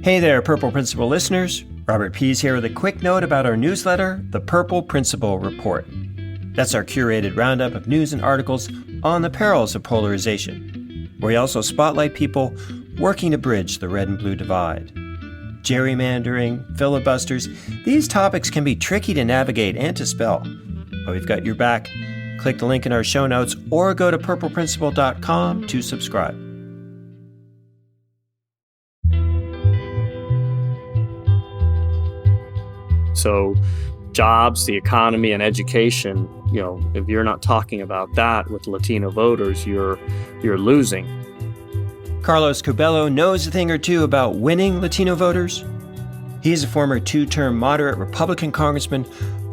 Hey there, Purple Principle listeners. Robert Pease here with a quick note about our newsletter, The Purple Principle Report. That's our curated roundup of news and articles on the perils of polarization, where we also spotlight people working to bridge the red and blue divide. Gerrymandering, filibusters, these topics can be tricky to navigate and to spell, but we've got your back. Click the link in our show notes or go to purpleprinciple.com to subscribe. So jobs, the economy, and education, if you're not talking about that with Latino voters, you're losing. Carlos Curbelo knows a thing or two about winning Latino voters. He's a former two-term moderate Republican congressman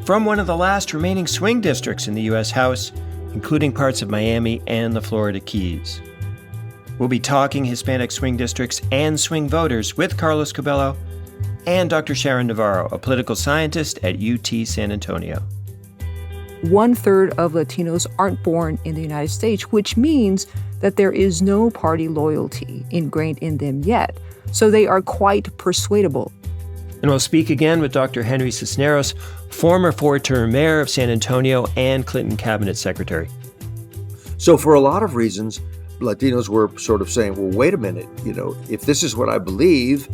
from one of the last remaining swing districts in the U.S. House, including parts of Miami and the Florida Keys. We'll be talking Hispanic swing districts and swing voters with Carlos Curbelo and Dr. Sharon Navarro, a political scientist at UT San Antonio. 1/3 of Latinos aren't born in the United States, which means that there is no party loyalty ingrained in them yet. So they are quite persuadable. And we'll speak again with Dr. Henry Cisneros, former four-term mayor of San Antonio and Clinton cabinet secretary. So for a lot of reasons, Latinos were sort of saying, well, wait a minute, if this is what I believe,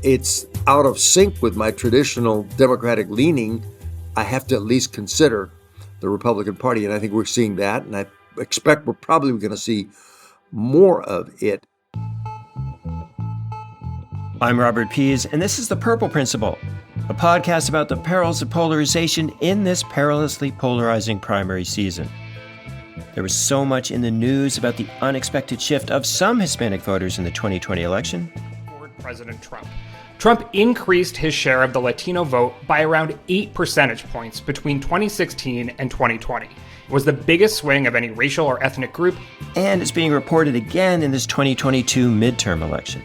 it's out of sync with my traditional Democratic leaning. I have to at least consider the Republican Party. And I think we're seeing that. And I expect we're probably going to see more of it. I'm Robert Pease, and this is The Purple Principle, a podcast about the perils of polarization in this perilously polarizing primary season. There was so much in the news about the unexpected shift of some Hispanic voters in the 2020 election. President Trump. Trump increased his share of the Latino vote by around 8 percentage points between 2016 and 2020. It was the biggest swing of any racial or ethnic group. And it's being reported again in this 2022 midterm election.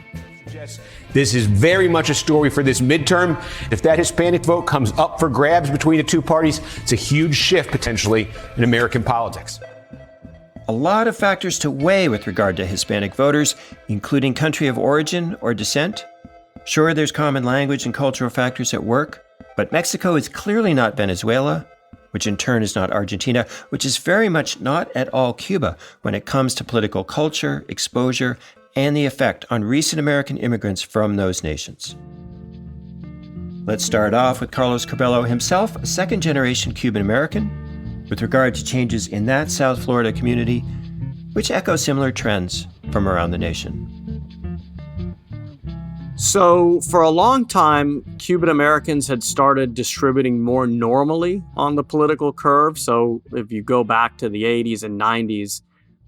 This is very much a story for this midterm. If that Hispanic vote comes up for grabs between the two parties, it's a huge shift potentially in American politics. A lot of factors to weigh with regard to Hispanic voters, including country of origin or descent. Sure, there's common language and cultural factors at work, but Mexico is clearly not Venezuela, which in turn is not Argentina, which is very much not at all Cuba when it comes to political culture, exposure, and the effect on recent American immigrants from those nations. Let's start off with Carlos Curbelo himself, a second-generation Cuban American, with regard to changes in that South Florida community, which echo similar trends from around the nation. So for a long time, Cuban Americans had started distributing more normally on the political curve. So if you go back to the 80s and 90s,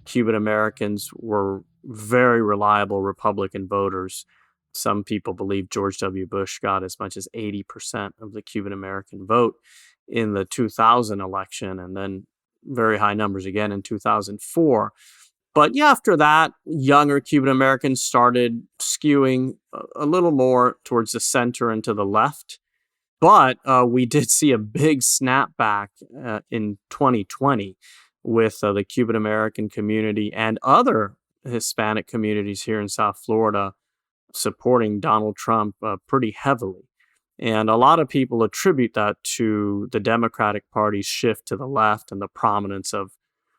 Cuban Americans were very reliable Republican voters. Some people believe George W. Bush got as much as 80% of the Cuban American vote in the 2000 election, and then very high numbers again in 2004. But yeah, after that, younger Cuban Americans started skewing a little more towards the center and to the left. But we did see a big snapback in 2020 with the Cuban American community and other Hispanic communities here in South Florida supporting Donald Trump pretty heavily. And a lot of people attribute that to the Democratic Party's shift to the left and the prominence of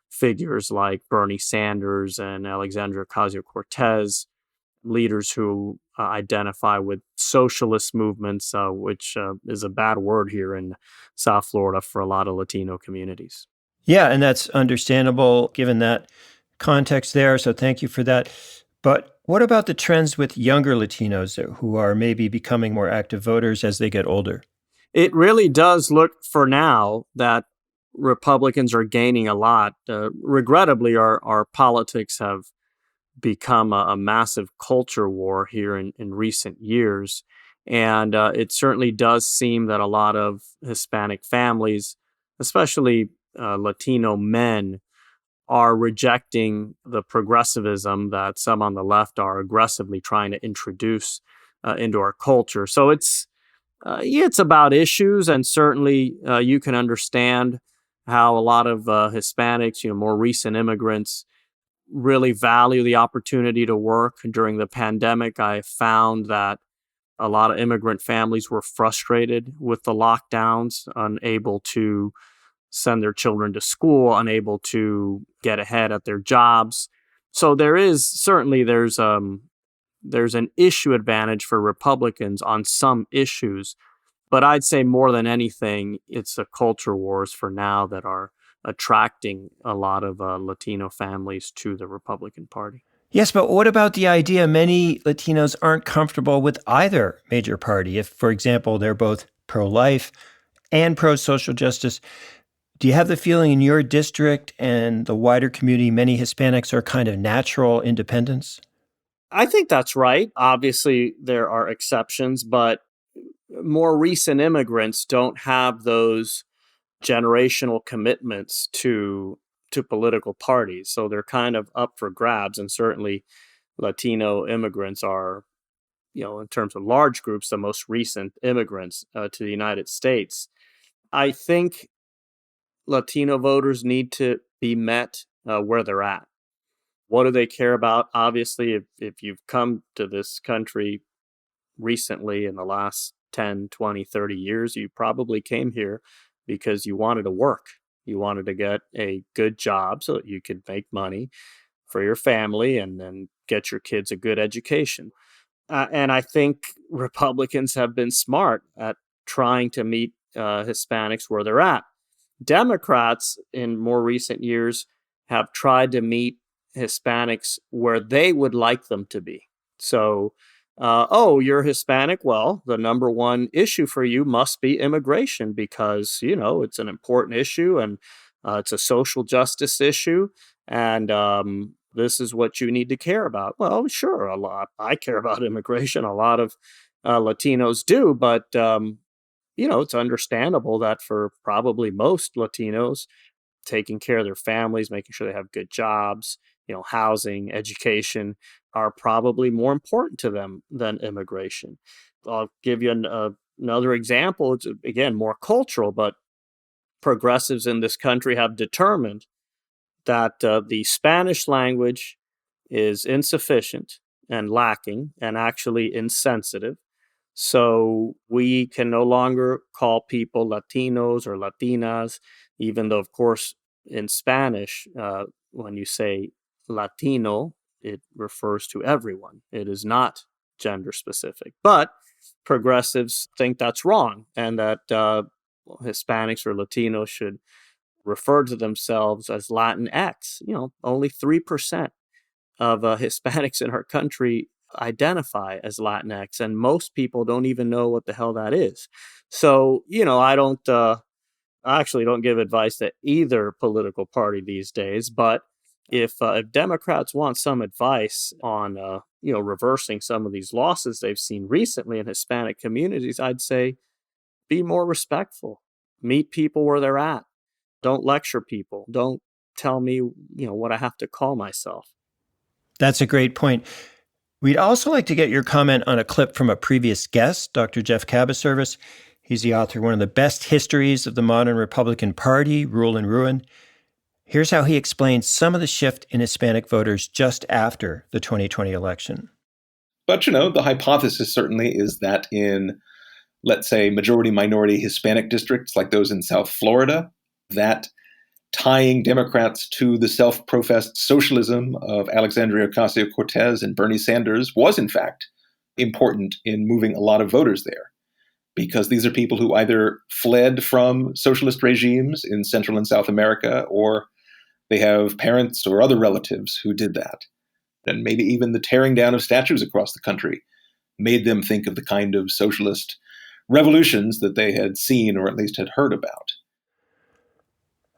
figures like Bernie Sanders and Alexandria Ocasio-Cortez, leaders who identify with socialist movements, which is a bad word here in South Florida for a lot of Latino communities. Yeah, and that's understandable given that context there, so thank you for that. But what about the trends with younger Latinos who are maybe becoming more active voters as they get older? It really does look for now that Republicans are gaining a lot. Regrettably, our politics have become a massive culture war here in recent years. And it certainly does seem that a lot of Hispanic families, especially Latino men, are rejecting the progressivism that some on the left are aggressively trying to introduce into our culture. So it's about issues, and certainly you can understand how a lot of Hispanics, more recent immigrants, really value the opportunity to work. During the pandemic, I found that A lot of immigrant families were frustrated with the lockdowns, unable to send their children to school, unable to get ahead at their jobs. So there's an issue advantage for Republicans on some issues, but I'd say more than anything, it's the culture wars for now that are attracting a lot of Latino families to the Republican Party. Yes, but what about the idea many Latinos aren't comfortable with either major party? If, for example, they're both pro-life and pro-social justice, do you have the feeling in your district and the wider community many Hispanics are kind of natural independents? I think that's right. Obviously, there are exceptions, but more recent immigrants don't have those generational commitments to political parties. So they're kind of up for grabs. And certainly Latino immigrants are, in terms of large groups, the most recent immigrants to the United States. I think Latino voters need to be met where they're at. What do they care about? Obviously, if you've come to this country recently in the last 10, 20, 30 years, you probably came here because you wanted to work. You wanted to get a good job so that you could make money for your family and then get your kids a good education. And I think Republicans have been smart at trying to meet Hispanics where they're at. Democrats in more recent years have tried to meet Hispanics where they would like them to be. So, you're Hispanic? Well, the number one issue for you must be immigration because, it's an important issue and it's a social justice issue. And this is what you need to care about. Well, sure, a lot. I care about immigration. A lot of Latinos do. But, it's understandable that for probably most Latinos, taking care of their families, making sure they have good jobs, housing, education are probably more important to them than immigration. I'll give you another example. It's, again, more cultural, but progressives in this country have determined that the Spanish language is insufficient and lacking and actually insensitive. So we can no longer call people Latinos or Latinas, even though, of course, in Spanish, when you say Latino, it refers to everyone. It is not gender specific. But progressives think that's wrong and that Hispanics or Latinos should refer to themselves as Latinx. Only 3% of Hispanics in our country identify as Latinx, and most people don't even know what the hell that is. So, I actually don't give advice to either political party these days, but if Democrats want some advice on, reversing some of these losses they've seen recently in Hispanic communities, I'd say be more respectful. Meet people where they're at. Don't lecture people. Don't tell me, what I have to call myself. That's a great point. We'd also like to get your comment on a clip from a previous guest, Dr. Jeff Cabaservice. He's the author of one of the best histories of the modern Republican Party, Rule and Ruin. Here's how he explains some of the shift in Hispanic voters just after the 2020 election. But, the hypothesis certainly is that in, let's say, majority-minority Hispanic districts like those in South Florida, that tying Democrats to the self-professed socialism of Alexandria Ocasio-Cortez and Bernie Sanders was, in fact, important in moving a lot of voters there. Because these are people who either fled from socialist regimes in Central and South America, or they have parents or other relatives who did that. And maybe even the tearing down of statues across the country made them think of the kind of socialist revolutions that they had seen or at least had heard about.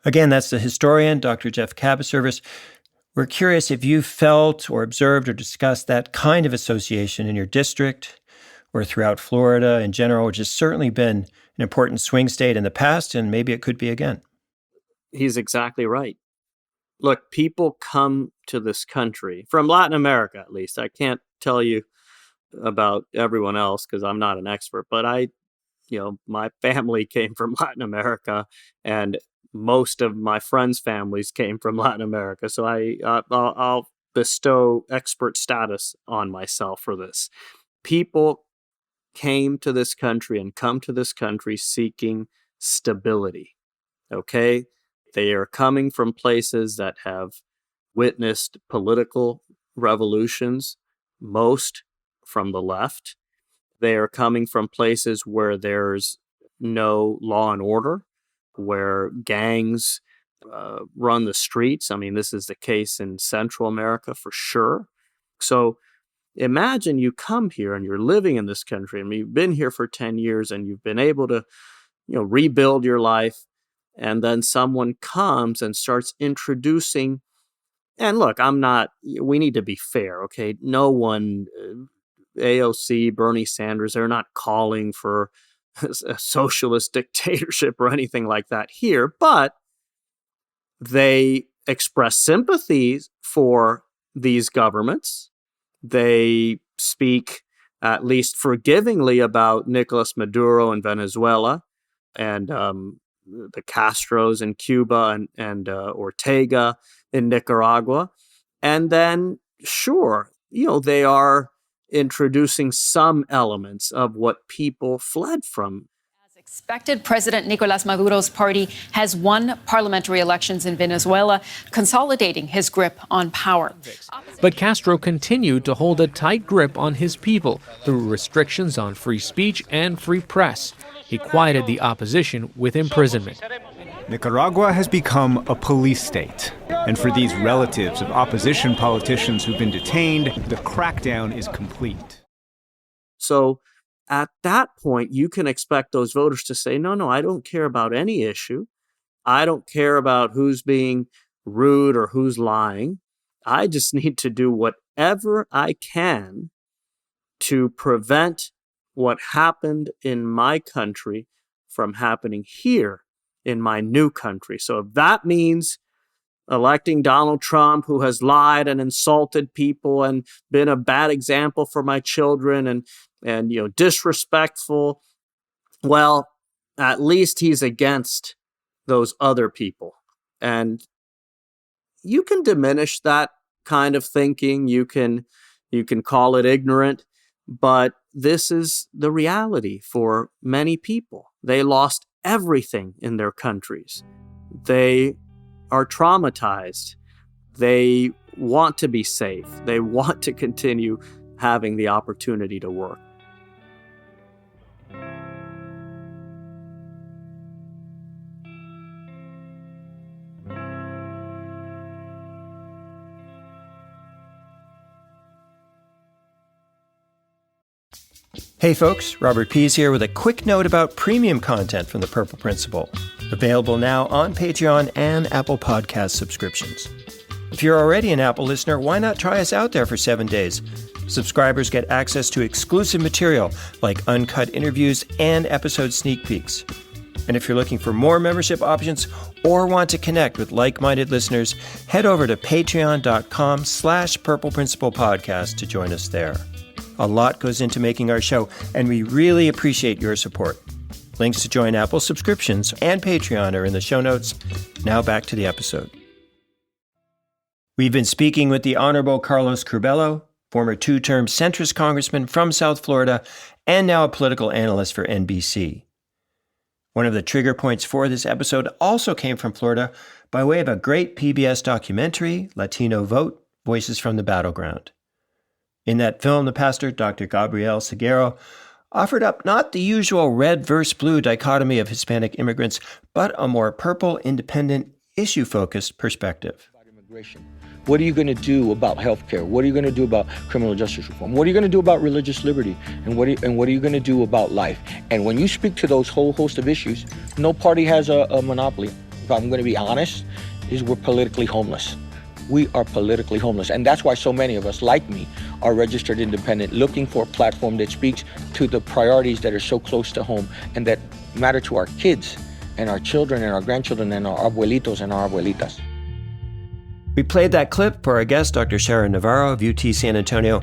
Again, that's the historian, Dr. Jeff Cabaservice. We're curious if you felt or observed or discussed that kind of association in your district or throughout Florida in general, which has certainly been an important swing state in the past, and maybe it could be again. He's exactly right. Look, people come to this country, from Latin America at least. I can't tell you about everyone else because I'm not an expert, but my family came from Latin America, and most of my friends' families came from Latin America. So I'll bestow expert status on myself for this. People came to this country and come to this country seeking stability. Okay? They are coming from places that have witnessed political revolutions, most from the left. They are coming from places where there's no law and order, where gangs run the streets. I mean, this is the case in Central America for sure. So imagine you come here and you're living in this country, and you've been here for 10 years and you've been able to, rebuild your life. And then someone comes and starts introducing, and look, we need to be fair, okay? No one, AOC, Bernie Sanders, they're not calling for a socialist dictatorship or anything like that here, but they express sympathies for these governments. They speak at least forgivingly about Nicolas Maduro in Venezuela and the Castros in Cuba and Ortega in Nicaragua. And then, sure, they are introducing some elements of what people fled from. As expected, President Nicolas Maduro's party has won parliamentary elections in Venezuela, consolidating his grip on power. But Castro continued to hold a tight grip on his people through restrictions on free speech and free press. He quieted the opposition with imprisonment. Nicaragua has become a police state. And for these relatives of opposition politicians who've been detained, the crackdown is complete. So at that point, you can expect those voters to say, no, I don't care about any issue. I don't care about who's being rude or who's lying. I just need to do whatever I can to prevent what happened in my country from happening here in my new country. So if that means electing Donald Trump, who has lied and insulted people and been a bad example for my children and disrespectful, well, at least he's against those other people. And you can diminish that kind of thinking. You can call it ignorant, but this is the reality for many people. They lost everything in their countries. They are traumatized. They want to be safe. They want to continue having the opportunity to work. Hey folks, Robert Pease here with a quick note about premium content from The Purple Principle, available now on Patreon and Apple Podcast subscriptions. If you're already an Apple listener, why not try us out there for 7 days? Subscribers get access to exclusive material like uncut interviews and episode sneak peeks. And if you're looking for more membership options or want to connect with like-minded listeners, head over to patreon.com/Purple Principle Podcast to join us there. A lot goes into making our show, and we really appreciate your support. Links to join Apple subscriptions and Patreon are in the show notes. Now back to the episode. We've been speaking with the Honorable Carlos Curbelo, former two-term centrist congressman from South Florida, and now a political analyst for NBC. One of the trigger points for this episode also came from Florida by way of a great PBS documentary, Latino Vote, Voices from the Battleground. In that film, the pastor, Dr. Gabriel Seguero, offered up not the usual red versus blue dichotomy of Hispanic immigrants, but a more purple, independent, issue-focused perspective. What are you going to do about health care? What are you going to do about criminal justice reform? What are you going to do about religious liberty? And what are you going to do about life? And when you speak to those whole host of issues, no party has a monopoly. If I'm going to be honest, we're politically homeless. We are politically homeless. And that's why so many of us, like me, are registered independent, looking for a platform that speaks to the priorities that are so close to home and that matter to our kids and our children and our grandchildren and our abuelitos and our abuelitas. We played that clip for our guest, Dr. Sharon Navarro of UT San Antonio,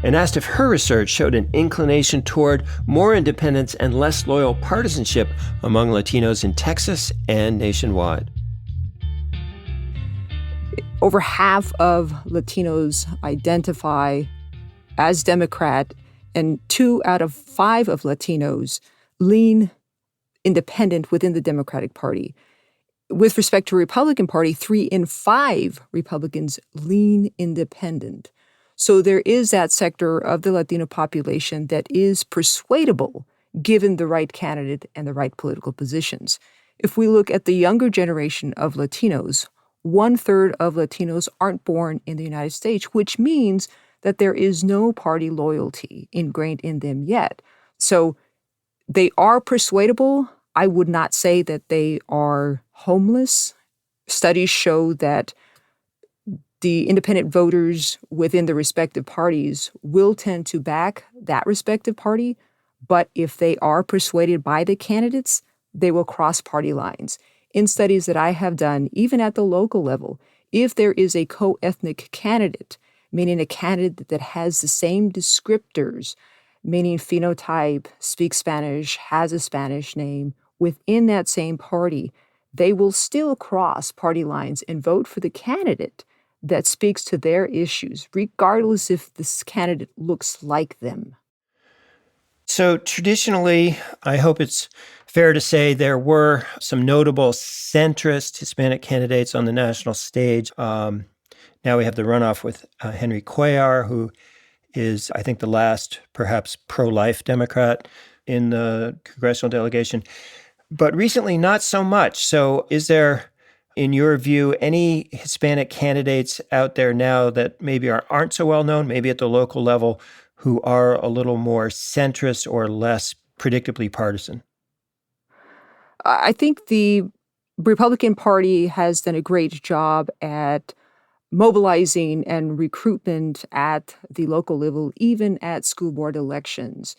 and asked if her research showed an inclination toward more independence and less loyal partisanship among Latinos in Texas and nationwide. Over half of Latinos identify as Democrat, And 2 out of 5 of Latinos lean independent within the Democratic Party. With respect to Republican Party, 3 in 5 Republicans lean independent. So there is that sector of the Latino population that is persuadable given the right candidate and the right political positions. If we look at the younger generation of Latinos, 1/3 of Latinos aren't born in the United States, which means that there is no party loyalty ingrained in them yet. So they are persuadable. I would not say that they are homeless. Studies show that the independent voters within the respective parties will tend to back that respective party. But if they are persuaded by the candidates, they will cross party lines. In studies that I have done, even at the local level, if there is a co-ethnic candidate, meaning a candidate that has the same descriptors, meaning phenotype, speaks Spanish, has a Spanish name, within that same party, they will still cross party lines and vote for the candidate that speaks to their issues, regardless if this candidate looks like them. So traditionally, I hope it's fair to say there were some notable centrist Hispanic candidates on the national stage. Now we have the runoff with Henry Cuellar, who is, I think, the last perhaps pro-life Democrat in the congressional delegation. But recently, not so much. So is there, in your view, any Hispanic candidates out there now that maybe aren't so well known, maybe at the local level, who are a little more centrist or less predictably partisan? I think the Republican Party has done a great job at mobilizing and recruitment at the local level, even at school board elections.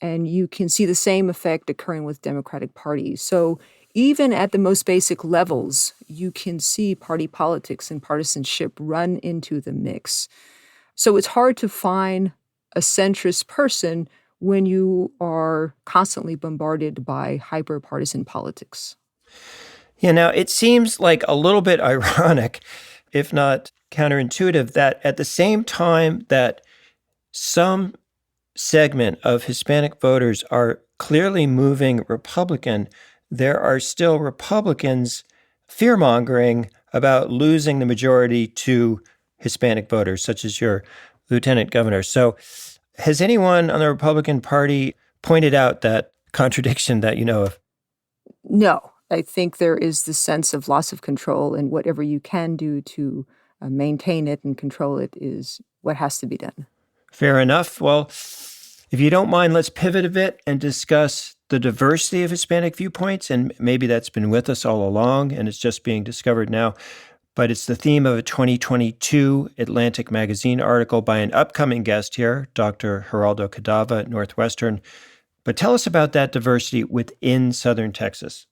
And you can see the same effect occurring with Democratic parties. So even at the most basic levels, you can see party politics and partisanship run into the mix. So it's hard to find a centrist person when you are constantly bombarded by hyper-partisan politics. Yeah, now it seems like a little bit ironic, if not counterintuitive, that at the same time that some segment of Hispanic voters are clearly moving Republican, there are still Republicans fear-mongering about losing the majority to Hispanic voters, such as your lieutenant governor. So has anyone on the Republican Party pointed out that contradiction that you know of? No, I think there is this sense of loss of control, and whatever you can do to maintain it and control it is what has to be done. Fair enough. Well, if you don't mind, let's pivot a bit and discuss the diversity of Hispanic viewpoints. And maybe that's been with us all along and it's just being discovered now. But it's the theme of a 2022 Atlantic Magazine article by an upcoming guest here, Dr. Geraldo Cadava at Northwestern. But tell us about that diversity within Southern Texas.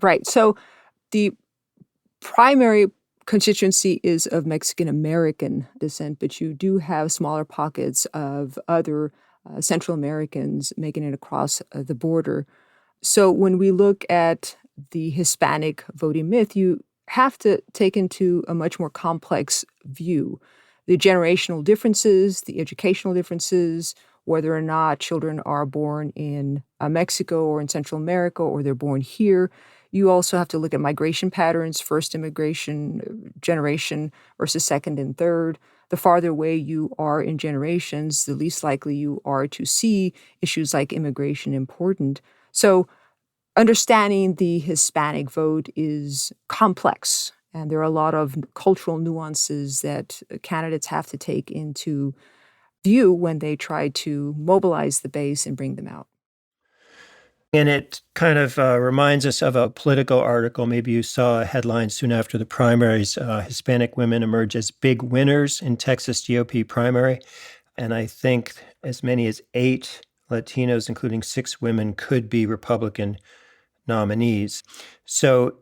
Right. So the primary constituency is of Mexican American descent, but you do have smaller pockets of other Central Americans making it across the border. So when we look at the Hispanic voting myth, you have to take into a much more complex view. The generational differences, the educational differences, whether or not children are born in Mexico or in Central America or they're born here. You also have to look at migration patterns, first immigration generation versus second and third. The farther away you are in generations, the least likely you are to see issues like immigration important. So understanding the Hispanic vote is complex, and there are a lot of cultural nuances that candidates have to take into view when they try to mobilize the base and bring them out. And it kind of reminds us of a Politico article. Maybe you saw a headline soon after the primaries, Hispanic women emerge as big winners in Texas GOP primary. And I think as many as 8 Latinos, including 6 women, could be Republican nominees. So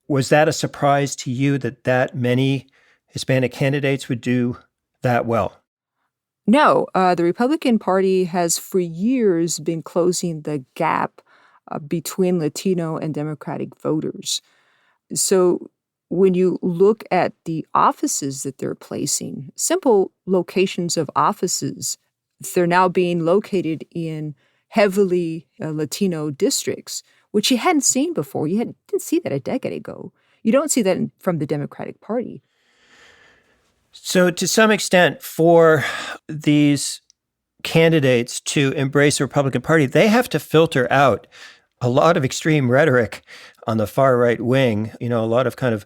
was that a surprise to you that many Hispanic candidates would do that well? No, the Republican Party has for years been closing the gap between Latino and Democratic voters. So when you look at the offices that they're placing, simple locations of offices, They're now being located in heavily Latino districts, which you hadn't seen before. Didn't see that a decade ago. You don't see that from the Democratic Party. So to some extent, for these candidates to embrace the Republican Party, they have to filter out a lot of extreme rhetoric on the far right wing, a lot of kind of,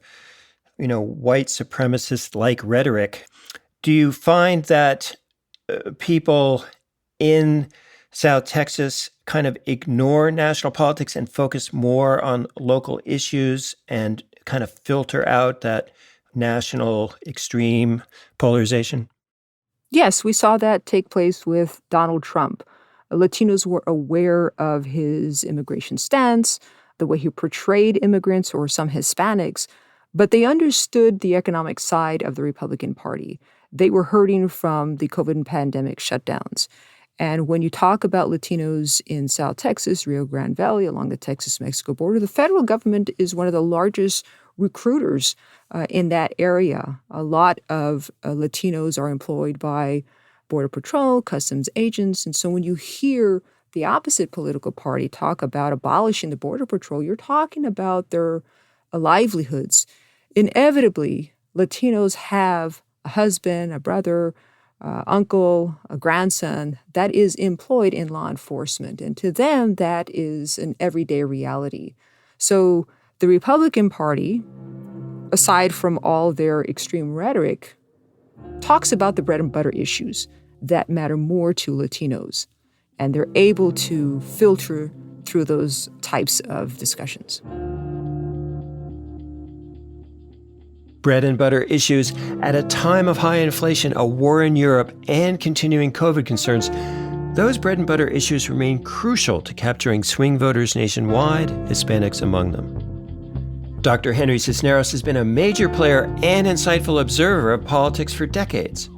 white supremacist-like rhetoric. Do you find that people in South Texas kind of ignore national politics and focus more on local issues and kind of filter out that national extreme polarization? Yes, we saw that take place with Donald Trump. Latinos were aware of his immigration stance, the way he portrayed immigrants or some Hispanics, but they understood the economic side of the Republican Party. They were hurting from the COVID pandemic shutdowns. And when you talk about Latinos in South Texas, Rio Grande Valley, along the Texas-Mexico border, the federal government is one of the largest recruiters in that area. A lot of Latinos are employed by Border Patrol, customs agents. And so when you hear the opposite political party talk about abolishing the Border Patrol, you're talking about their livelihoods. Inevitably, Latinos have a husband, a brother, uncle, a grandson that is employed in law enforcement. And to them, that is an everyday reality. So the Republican Party, aside from all their extreme rhetoric, talks about the bread and butter issues that matter more to Latinos. And they're able to filter through those types of discussions. Bread and butter issues at a time of high inflation, a war in Europe, and continuing COVID concerns. Those bread and butter issues remain crucial to capturing swing voters nationwide, Hispanics among them. Dr. Henry Cisneros has been a major player and insightful observer of politics for decades.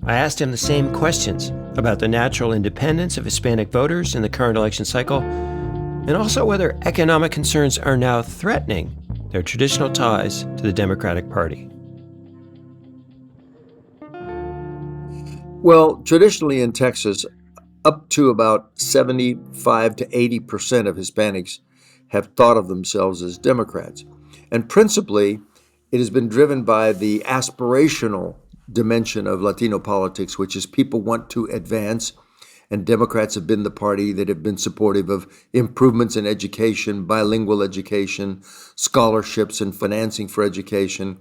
I asked him the same questions about the natural independence of Hispanic voters in the current election cycle, and also whether economic concerns are now threatening their traditional ties to the Democratic Party. Well, traditionally in Texas, up to about 75 to 80% of Hispanics have thought of themselves as Democrats. And principally, it has been driven by the aspirational dimension of Latino politics, which is people want to advance, and Democrats have been the party that have been supportive of improvements in education, bilingual education, scholarships and financing for education,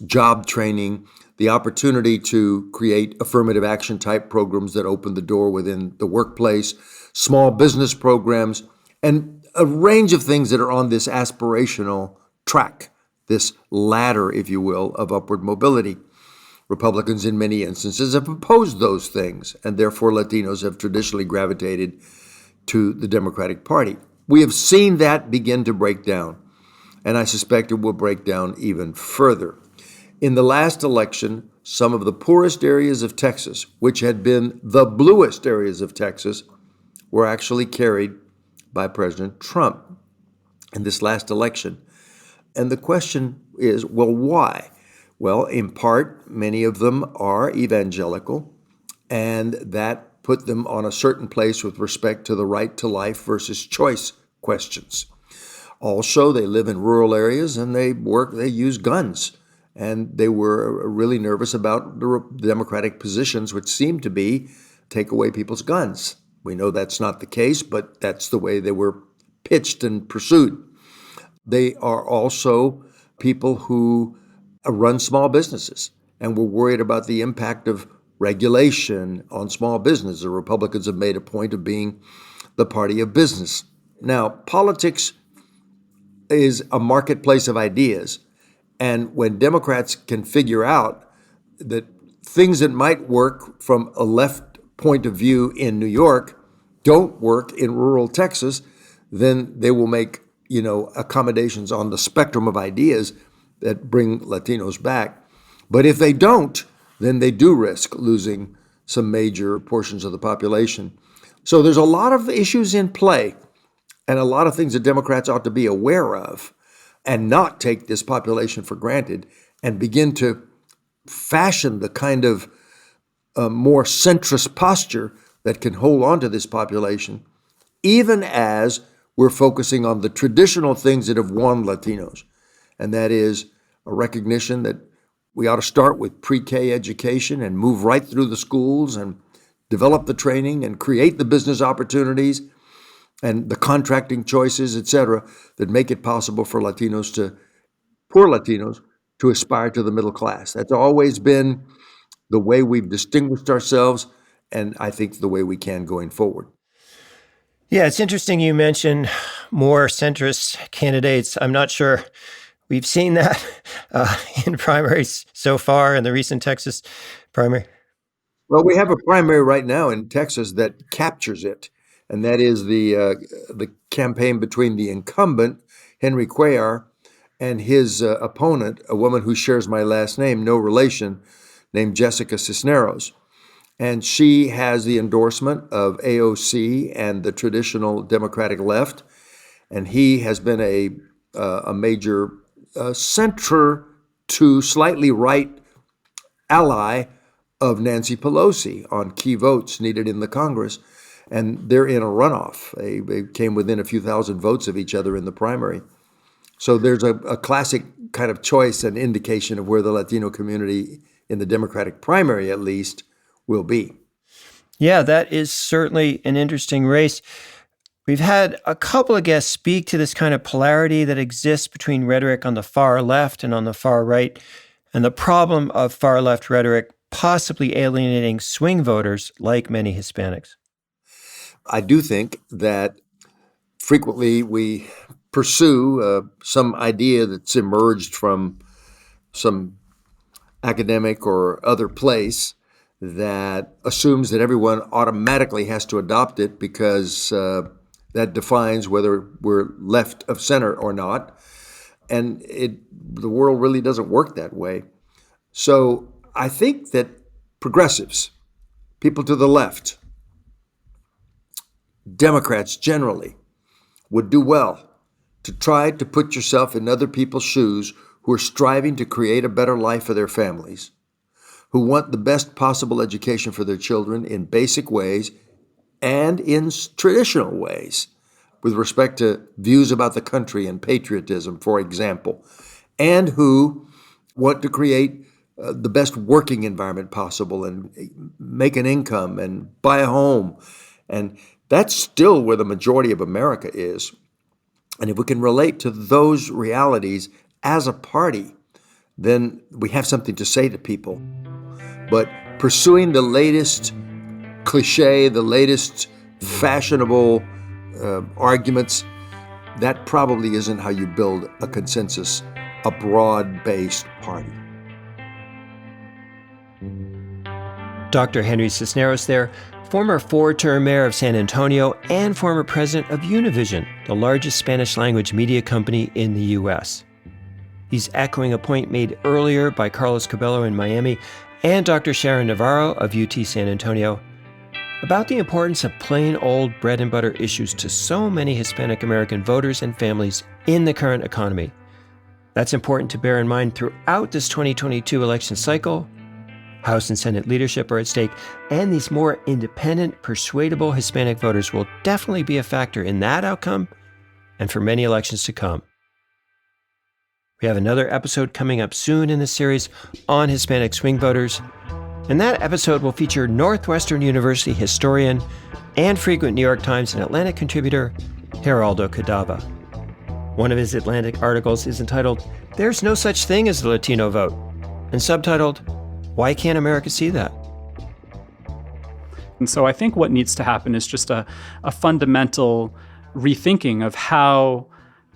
job training, the opportunity to create affirmative action type programs that open the door within the workplace, small business programs, and a range of things that are on this aspirational track, this ladder, if you will, of upward mobility. Republicans, in many instances, have opposed those things, and therefore Latinos have traditionally gravitated to the Democratic Party. We have seen that begin to break down, and I suspect it will break down even further. In the last election, some of the poorest areas of Texas, which had been the bluest areas of Texas, were actually carried by President Trump in this last election. And the question is, well, why? Well, in part, many of them are evangelical, and that put them on a certain place with respect to the right to life versus choice questions. Also, they live in rural areas and they use guns. And they were really nervous about the Democratic positions, which seemed to be take away people's guns. We know that's not the case, but that's the way they were pitched and pursued. They are also people who run small businesses and were worried about the impact of regulation on small business. The Republicans have made a point of being the party of business. Now, politics is a marketplace of ideas. And when Democrats can figure out that things that might work from a left point of view in New York don't work in rural Texas, then they will make, accommodations on the spectrum of ideas that bring Latinos back. But if they don't, then they do risk losing some major portions of the population. So there's a lot of issues in play and a lot of things that Democrats ought to be aware of and not take this population for granted and begin to fashion the kind of a more centrist posture that can hold on to this population, even as we're focusing on the traditional things that have won Latinos. And that is a recognition that we ought to start with pre-K education and move right through the schools and develop the training and create the business opportunities and the contracting choices, et cetera, that make it possible for poor Latinos, to aspire to the middle class. That's always been the way we've distinguished ourselves, and I think the way we can going forward. Yeah, it's interesting you mention more centrist candidates. I'm not sure we've seen that in primaries so far in the recent Texas primary. Well, we have a primary right now in Texas that captures it, and that is the campaign between the incumbent, Henry Cuellar, and his opponent, a woman who shares my last name, no relation, named Jessica Cisneros. And she has the endorsement of AOC and the traditional Democratic left, and he has been a major center to slightly right ally of Nancy Pelosi on key votes needed in the Congress. And they're in a runoff. They came within a few thousand votes of each other in the primary. So there's a classic kind of choice and indication of where the Latino community in the Democratic primary, at least, will be. Yeah, that is certainly an interesting race. We've had a couple of guests speak to this kind of polarity that exists between rhetoric on the far left and on the far right, and the problem of far left rhetoric possibly alienating swing voters like many Hispanics. I do think that frequently we pursue some idea that's emerged from some academic or other place that assumes that everyone automatically has to adopt it because that defines whether we're left of center or not. And the world really doesn't work that way. So I think that progressives, people to the left, Democrats generally, would do well to try to put yourself in other people's shoes who are striving to create a better life for their families, who want the best possible education for their children in basic ways and in traditional ways with respect to views about the country and patriotism, for example, and who want to create the best working environment possible and make an income and buy a home. And that's still where the majority of America is. And if we can relate to those realities as a party, then we have something to say to people. But pursuing the latest cliche, the latest fashionable arguments, that probably isn't how you build a consensus, a broad-based party. Dr. Henry Cisneros there, former four-term mayor of San Antonio and former president of Univision, the largest Spanish-language media company in the U.S. He's echoing a point made earlier by Carlos Curbelo in Miami and Dr. Sharon Navarro of UT San Antonio about the importance of plain old bread and butter issues to so many Hispanic American voters and families in the current economy. That's important to bear in mind throughout this 2022 election cycle. House and Senate leadership are at stake, and these more independent, persuadable Hispanic voters will definitely be a factor in that outcome and for many elections to come. We have another episode coming up soon in this series on Hispanic swing voters, and that episode will feature Northwestern University historian and frequent New York Times and Atlantic contributor Geraldo Cadava. One of his Atlantic articles is entitled, "There's No Such Thing as the Latino Vote," and subtitled, "Why Can't America See That?" And so I think what needs to happen is just a fundamental rethinking of how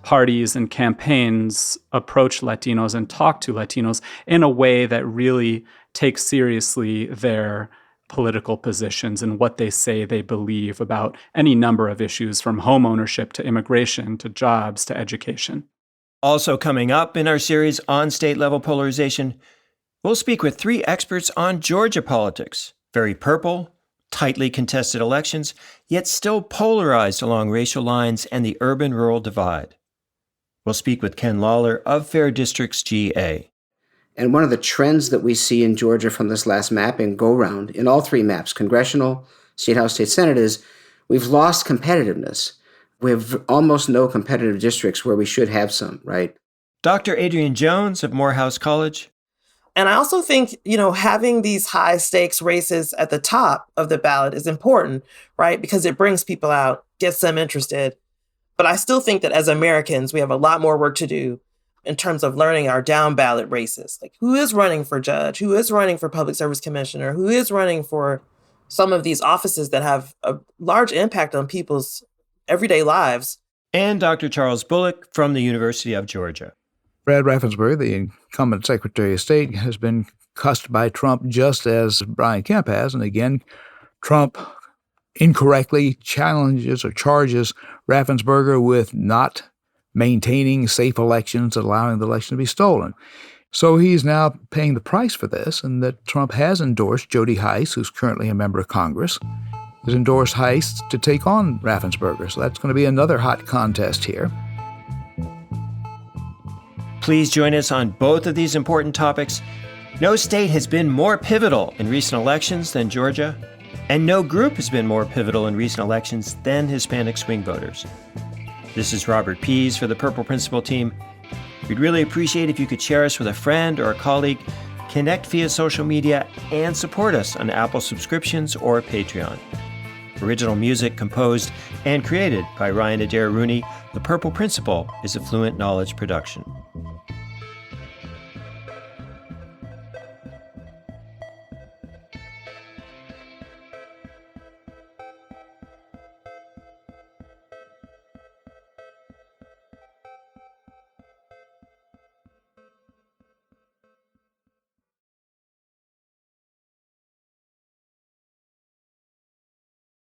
parties and campaigns approach Latinos and talk to Latinos in a way that really takes seriously their political positions and what they say they believe about any number of issues, from home ownership to immigration to jobs to education. Also coming up in our series on state-level polarization, we'll speak with three experts on Georgia politics. Very purple, tightly contested elections, yet still polarized along racial lines and the urban-rural divide. We'll speak with Ken Lawler of Fair Districts GA. And one of the trends that we see in Georgia from this last mapping go-round, in all three maps, congressional, state house, state senate, is we've lost competitiveness. We have almost no competitive districts where we should have some, right? Dr. Adrian Jones of Morehouse College. And I also think, having these high stakes races at the top of the ballot is important, right? Because it brings people out, gets them interested. But I still think that as Americans, we have a lot more work to do in terms of learning our down ballot races. Like, who is running for judge? Who is running for public service commissioner? Who is running for some of these offices that have a large impact on people's everyday lives? And Dr. Charles Bullock from the University of Georgia. Brad Raffensperger, the incumbent Secretary of State, has been cussed by Trump just as Brian Kemp has. And again, Trump incorrectly challenges or charges Raffensperger with not maintaining safe elections, allowing the election to be stolen. So he's now paying the price for this, and that Trump has endorsed Jody Hice, who's currently a member of Congress, has endorsed Hice to take on Raffensperger. So that's going to be another hot contest here. Please join us on both of these important topics. No state has been more pivotal in recent elections than Georgia, and no group has been more pivotal in recent elections than Hispanic swing voters. This is Robert Pease for the Purple Principle team. We'd really appreciate if you could share us with a friend or a colleague, connect via social media, and support us on Apple subscriptions or Patreon. Original music composed and created by Ryan Adair Rooney. The Purple Principle is a Fluent Knowledge production.